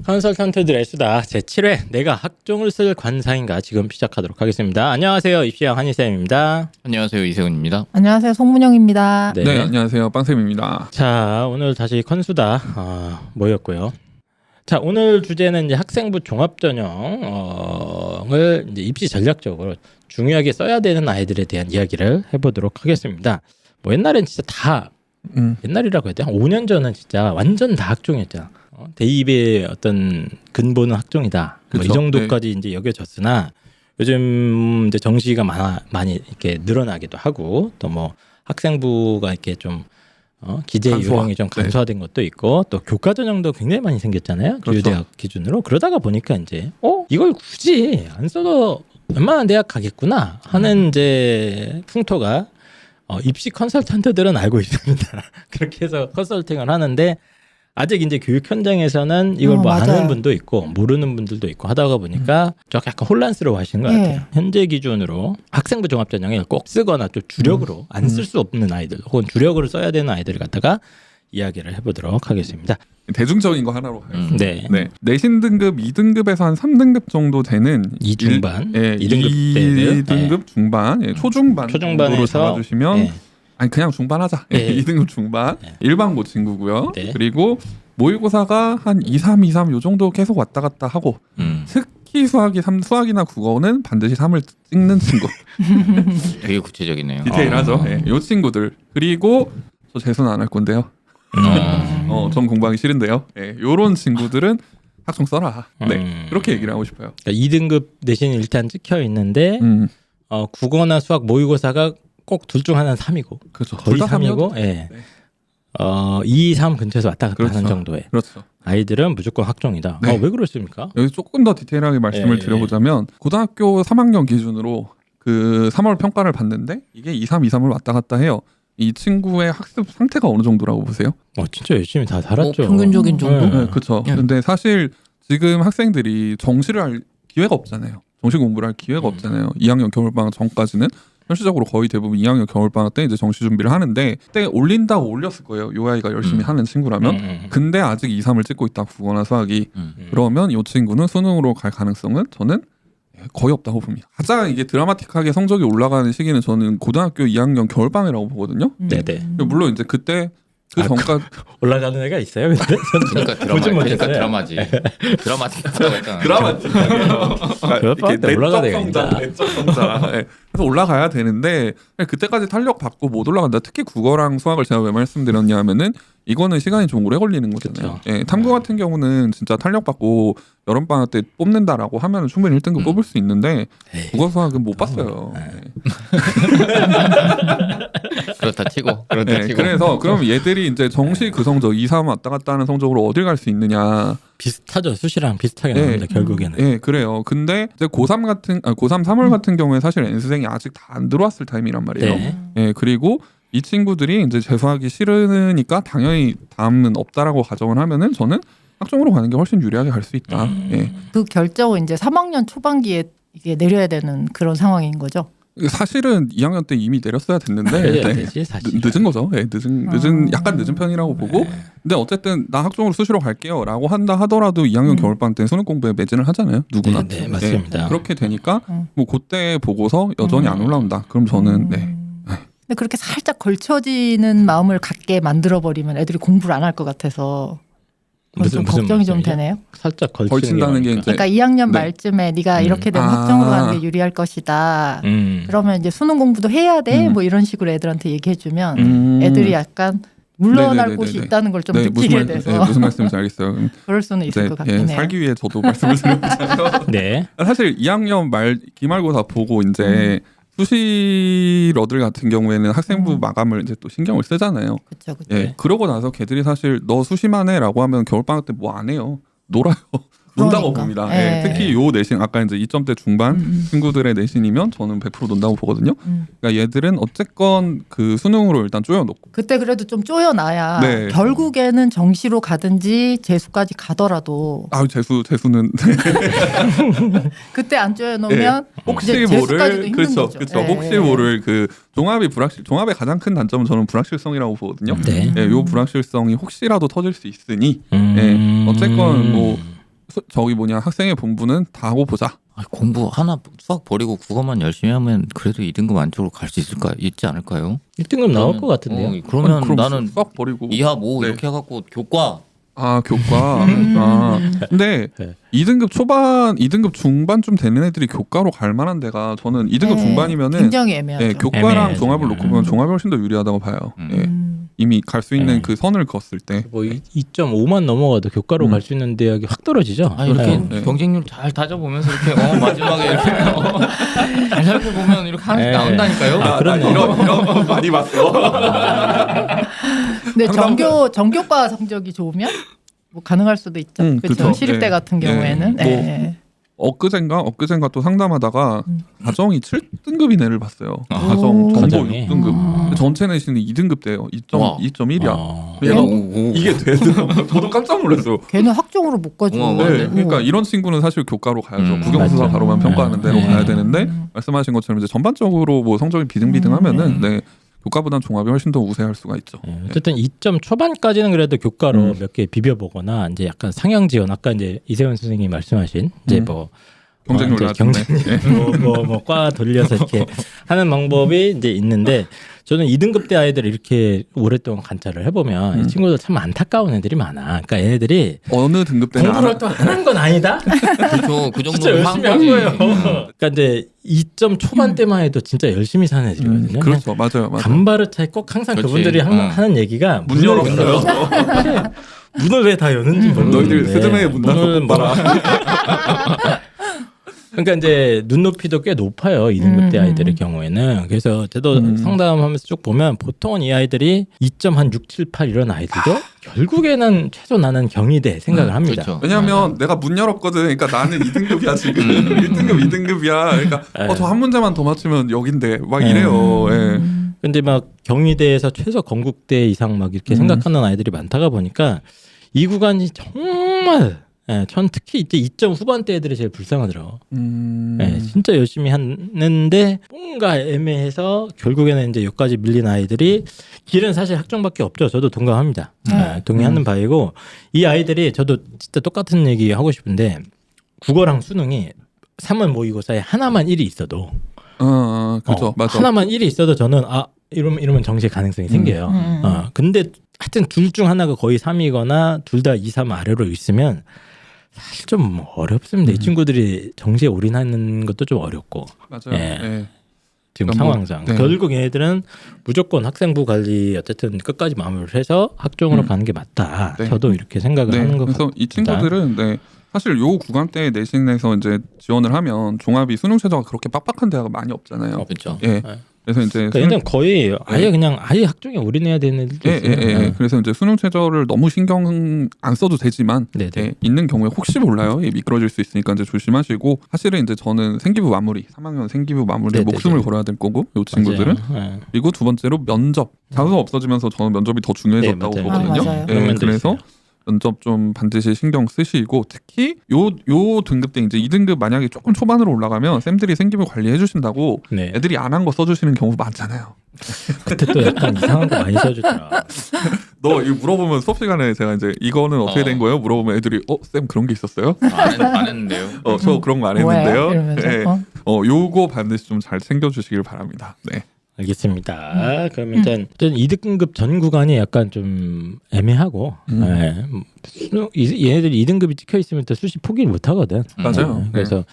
컨설턴트들의 수다 제7회 내가 학종을 쓸 관상인가 지금 시작하도록 하겠습니다. 안녕하세요. 입시왕 한희쌤입니다. 안녕하세요. 이세훈입니다. 안녕하세요. 송문영입니다. 네, 안녕하세요. 빵쌤입니다. 자, 오늘 다시 컨수다 모였고요. 자, 오늘 주제는 이제 학생부 종합전형을 이제 입시 전략적으로 중요하게 써야 되는 아이들에 대한 이야기를 해보도록 하겠습니다. 뭐 옛날엔 진짜 다 옛날이라고 해야 돼? 한 5년 전은 진짜 완전 다 학종이었잖아. 대입의 어떤 근본은 학종이다. 뭐 이 정도까지 네. 이제 여겨졌으나 요즘 이제 정시가 많이 이렇게 늘어나기도 하고 또 뭐 학생부가 이렇게 좀 기재 유형이 좀 간소화된 것도 있고 또 교과 전형도 굉장히 많이 생겼잖아요. 그렇죠. 주요대학 기준으로. 그러다가 보니까 이제 이걸 굳이 안 써도 웬만한 대학 가겠구나 하는 이제 풍토가 입시 컨설턴트들은 알고 있습니다. 그렇게 해서 컨설팅을 하는데 아직 이제 교육 현장에서는 이걸 뭐 아는 분도 있고 모르는 분들도 있고 하다가 보니까 좀 약간 혼란스러워 하시는 것 같아요. 현재 기준으로 학생부 종합전형을 꼭 쓰거나 또 주력으로 안 쓸 수 없는 아이들 혹은 주력으로 써야 되는 아이들을 갖다가 이야기를 해보도록 하겠습니다. 대중적인 거 하나로 가겠습니다. 네. 내신 등급 2등급에서 한 3등급 정도 되는 2중반, 2등급 중반, 초중반으로 잡아주시면 아니 그냥 중반하자. 2등급 중반. 일반고 친구고요. 그리고 모의고사가 한 2, 3, 2, 3 요 정도 계속 왔다 갔다 하고 특히 수학이나 국어는 반드시 3을 찍는 친구. 되게 구체적이네요. 디테일하죠. 요 친구들. 그리고 저 재수는 안 할 건데요. 전 공부하기 싫은데요. 요런 친구들은 학종 써라. 그렇게 얘기를 하고 싶어요. 그러니까 2등급 내신이 일단 찍혀 있는데 국어나 수학 모의고사가 꼭 둘 중 하나는 3이고 그렇죠. 거의 3이고 2, 3 근처에서 왔다 갔다 하는 정도의 아이들은 무조건 학종이다. 왜 그렇습니까? 여기 조금 더 디테일하게 말씀을 드려보자면 고등학교 3학년 기준으로 그 3월 평가를 봤는데 이게 2, 3, 2, 3을 왔다 갔다 해요. 이 친구의 학습 상태가 어느 정도라고 보세요? 진짜 열심히 다 살았죠. 평균적인 정도? 네, 그렇죠. 근데 사실 지금 학생들이 정시를 할 기회가 없잖아요. 정시 공부를 할 기회가 없잖아요. 2학년 겨울방학 전까지는 현실적으로 거의 대부분 2학년 겨울방학 때 이제 정시 준비를 하는데 그때 올린다고 올렸을 거예요. 요 아이가 열심히 하는 친구라면. 근데 아직 2, 3을 찍고 있다. 국어나 수학이. 그러면 이 친구는 수능으로 갈 가능성은 저는 거의 없다고 봅니다. 가장 이게 드라마틱하게 성적이 올라가는 시기는 저는 고등학교 2학년 겨울방학이라고 보거든요. 네네. 물론 이제 그때 그 전까지 올라가는 애가 있어요. 근데 그러니까 드라마지. 드라마틱하다고 했잖아요. 이렇게 내적 성장. 그래서 올라가야 되는데 그때까지 탄력 받고 못 올라간다. 특히 국어랑 수학을 제가 왜 말씀드렸냐면은 이거는 시간이 좀 오래 걸리는 거잖아요. 탐구 같은 경우는 진짜 탄력 받고 여름방학 때 뽑는다라고 하면 충분히 1등급 뽑을 수 있는데 국어 수학은 못 봤어요. 그렇다 치고. 그래서 그럼 얘들이 이제 정시 그 성적 2, 3 왔다 갔다 하는 성적으로 어딜 갈 수 있느냐. 비슷하죠. 수시랑 비슷하게 나옵니다. 결국에는. 그래요. 근데 이제 고3 3월 같은 경우에 사실 N수생이 아직 다 안 들어왔을 타임이란 말이에요. 그리고 이 친구들이 이제 재수하기 싫으니까 당연히 다음은 없다라고 가정을 하면은 저는 학종으로 가는 게 훨씬 유리하게 갈 수 있다. 그 결정은 이제 3학년 초반기에 이게 내려야 되는 그런 상황인 거죠. 사실은 2학년 때 이미 내렸어야 됐는데 늦은 거죠. 약간 늦은 편이라고 보고. 근데 어쨌든 나 학종으로 수시로 갈게요라고 한다 하더라도 2학년 겨울방학 때 수능 공부에 매진을 하잖아요. 누구나. 네, 맞습니다. 그렇게 되니까 뭐 그때 보고서 여전히 안 올라온다. 그럼 저는 근데 그렇게 살짝 걸쳐지는 마음을 갖게 만들어 버리면 애들이 공부를 안 할 것 같아서 무슨 걱정이 좀 되네요. 살짝 걸친다는 게 이제 그러니까 2학년 말쯤에 네가 이렇게 되면 학종으로 가는 게 유리할 것이다. 그러면 이제 수능 공부도 해야 돼. 뭐 이런 식으로 애들한테 얘기해주면 애들이 약간 물러날 곳이 있다는 걸 좀 느끼게 돼서 무슨 말씀인지 알겠어요. 그럴 수는 있을 것 같긴 해요. 살기 위해 저도 말씀을 드려보자면 사실 2학년 기말고사 보고 이제 수시러들 같은 경우에는 학생부 마감을 이제 또 신경을 쓰잖아요. 그렇죠. 그러고 나서 걔들이 사실 너 수시만 해라고 하면 겨울방학 때 뭐 안 해요. 놀아요. 논다고 봅니다. 특히 요 내신 아까 이제 2점대 중반 친구들의 내신이면 저는 100% 논다고 보거든요. 그러니까 얘들은 어쨌건 그 수능으로 일단 쪼여놓고 그때 그래도 좀 쪼여놔야 결국에는 정시로 가든지 재수까지 가더라도 재수는 그때 안 쪼여놓으면 혹시 모를 그렇죠. 혹시 모를 그 종합의 가장 큰 단점은 저는 불확실성이라고 보거든요. 요 불확실성이 혹시라도 터질 수 있으니 어쨌건 뭐 저기 뭐냐 학생의 본분은 다 하고 보자. 공부 하나 수학 버리고 국어만 열심히 하면 그래도 2등급 안쪽으로 갈 수 있지 않을까요? 1등급 나올 것 같은데요. 그러면 그럼 나는 수학 버리고 2하 모 네. 이렇게 해갖고 교과 교과. 근데 네. 2등급 초반, 2등급 중반쯤 되는 애들이 교과로 갈 만한 데가 저는 2등급 네. 중반이면은 굉장히 애매하죠. 예, 교과랑 애매하죠. 종합을 놓고 보면 종합이 훨씬 더 유리하다고 봐요. 예. 이미 갈 수 있는 네. 그 선을 그었을 때. 뭐 2.5만 넘어가도 교과로 갈 수 있는 대학이 확 떨어지죠. 이렇게 네. 경쟁률 잘 따져보면서 이렇게 마지막에 이렇게 잘 살펴보면 이렇게 하나씩 네. 나온다니까요. 그러네. 이런 거 많이 봤어. 근데 정교과 성적이 좋으면 뭐 가능할 수도 있죠. 그렇죠. 그쵸. 시립대 네. 같은 경우에는. 네. 네. 엊그젠가 또 상담하다가 가정이 7등급인 애를 봤어요. 아. 가정 전부 가정이? 6등급. 전체 내신은 2등급 돼요. 와. 2.1이야. 그래서 이게 돼서 저도 깜짝 놀랐어요. 걔는 학종으로 못 가죠. 어마어마한데? 네, 그러니까 이런 친구는 사실 교과로 가야죠. 국영수사 맞죠. 가로만 평가하는 데로 네. 가야 되는데 말씀하신 것처럼 이제 전반적으로 뭐 성적이 비등비등하면은 네, 교과보단 종합이 훨씬 더 우세할 수가 있죠. 어쨌든 2점 초반까지는 그래도 교과로 몇 개 비벼보거나 이제 약간 상향 지원 아까 이제 이세훈 선생님이 말씀하신 이제 뭐 경쟁률 이제 낮은데. 뭐과 돌려서 이렇게 하는 방법이 이제 있는데 저는 2등급 대 아이들을 이렇게 오랫동안 관찰을 해보면 이 친구들 참 안타까운 애들이 많아. 그러니까 얘네들이 어느 등급 때는 공부를 또 안 한 건 아니다. 그렇죠. 그 진짜 정도는 열심히 한 거예요. 그러니까 이제 2점 초반 때만 해도 진짜 열심히 사는 애들이거든요. 그렇죠, 맞아요. 간바르차에 꼭 항상 그렇지. 그분들이 하는 얘기가 문 열었어요. 문을 왜 다 여는지 모르겠는데 너희들 스드메에 문 닫고 문을 봐라. 그러니까 이제 눈높이도 꽤 높아요. 2등급 대 아이들의 경우에는. 그래서 저도 상담하면서 쭉 보면 보통은 이 아이들이 2.6, 7, 8 이런 아이들도 결국에는 최소 나는 경희대 생각을 합니다. 그렇죠. 왜냐하면 내가 문 열었거든. 그러니까 나는 2등급이야 지금. 1등급, 2등급이야. 그러니까 저 한 문제만 더 맞추면 여긴데 막 이래요. 예. 근데 막 경희대에서 최소 건국대 이상 막 이렇게 생각하는 아이들이 많다가 보니까 이 구간이 정말 전 특히 이제 2점 후반대 애들이 제일 불쌍하더라고. 진짜 열심히 하는데 뭔가 애매해서 결국에는 이제 여기까지 밀린 아이들이 길은 사실 학종밖에 없죠. 저도 동감합니다. 동의하는 바이고 이 아이들이 저도 진짜 똑같은 얘기 하고 싶은데 국어랑 수능이 3월 모의고사에 하나만 1이 있어도 그렇죠, 맞아. 하나만 1이 있어도 저는 이러면 정시의 가능성이 생겨요. 근데 하여튼 둘 중 하나가 거의 3이거나 둘 다 2, 3 아래로 있으면 사실 좀 어렵습니다. 이 친구들이 정시에 올인하는 것도 좀 어렵고 맞아요. 예. 예. 지금 그러니까 뭐, 상황상 네. 결국 얘네들은 무조건 학생부 관리 어쨌든 끝까지 마무리를 해서 학종으로 가는 게 맞다. 네. 저도 이렇게 생각을 하는 것 그래서 같습니다. 이 친구들은 사실 요 구간대 내신에서 이제 지원을 하면 종합이 수능 최저가 그렇게 빡빡한 대학은 많이 없잖아요. 그렇죠. 예. 그래서 이제 그러니까 얘는 거의 아예 학종에 올인해야 되는 애들도 있어요. 그래서 이제 수능 최저를 너무 신경 안 써도 되지만 네네. 있는 경우에 혹시 몰라요. 미끄러질 수 있으니까 이제 조심하시고 사실은 이제 저는 생기부 마무리 3학년 생기부 마무리에 네네네. 목숨을 걸어야 될 거고 요 친구들은 맞아요. 그리고 두 번째로 면접 자소 없어지면서 저는 면접이 더 중요해졌다고 네, 맞아요. 보거든요. 맞아요. 그런 면도 그래서 있어요. 면접 좀 반드시 신경 쓰시고 특히 요 등급 때 이제 2등급 만약에 조금 초반으로 올라가면 쌤들이 생기부 관리해 주신다고 네. 애들이 안 한 거 써주시는 경우 많잖아요. 그때 또 약간 이상한 거 많이 써주더라. 너 이거 물어보면 수업 시간에 제가 이제 이거는 어떻게 된 거예요? 물어보면 애들이 쌤 그런 게 있었어요? 안 했는데요. 저 그런 거 안 뭐예요? 했는데요. 이러면서. 요거 반드시 좀 잘 챙겨주시길 바랍니다. 네. 알겠습니다. 그러면 일단 2등급 전 구간이 약간 좀 애매하고 얘네들이 2등급이 찍혀 있으면 또 수시 포기를 못 하거든. 맞아요. 그래서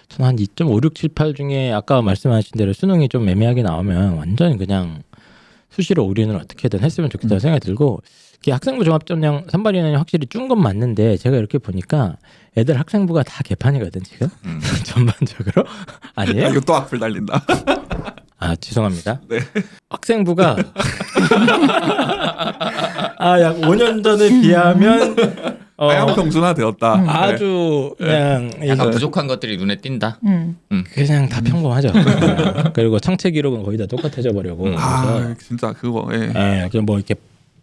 저는 한 2.5, 6, 7, 8 중에 아까 말씀하신 대로 수능이 좀 애매하게 나오면 완전 그냥 수시로 올인을 어떻게든 했으면 좋겠다는 생각이 들고 이게 학생부 종합전형 선발위원회 확실히 준 건 맞는데 제가 이렇게 보니까 애들 학생부가 다 개판이거든 지금 전반적으로 아니에요? 이거 또 악플 달린다. 죄송합니다. 네. 학생부가 약 5년 전에 비하면 하향평준화 되었다. 아주 그냥 약간 부족한 것들이 눈에 띈다. 그냥 다 평범하죠. 그리고 창체 기록은 거의 다 똑같아져 버리고. 진짜 그거. 그냥 뭐 이렇게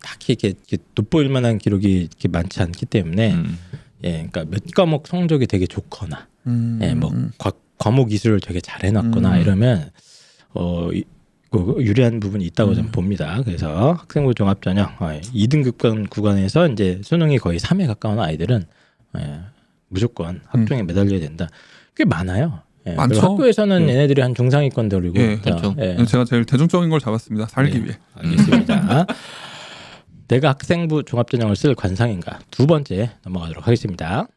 딱히 이렇게 돋보일 만한 기록이 이렇게 많지 않기 때문에 그러니까 몇 과목 성적이 되게 좋거나 뭐 과목 이수를 되게 잘 해놨거나 이러면 유리한 부분이 있다고 저는 봅니다. 그래서 학생부 종합전형 2등급 구간에서 이제 수능이 거의 3에 가까운 아이들은 무조건 학종에 매달려야 된다. 꽤 많아요. 예, 많죠. 그리고 학교에서는 얘네들이 한 중상위권들이고 그렇죠. 제가 제일 대중적인 걸 잡았습니다. 살기 위해. 알겠습니다. 내가 학생부 종합전형을 쓸 관상인가 두 번째 넘어가도록 하겠습니다.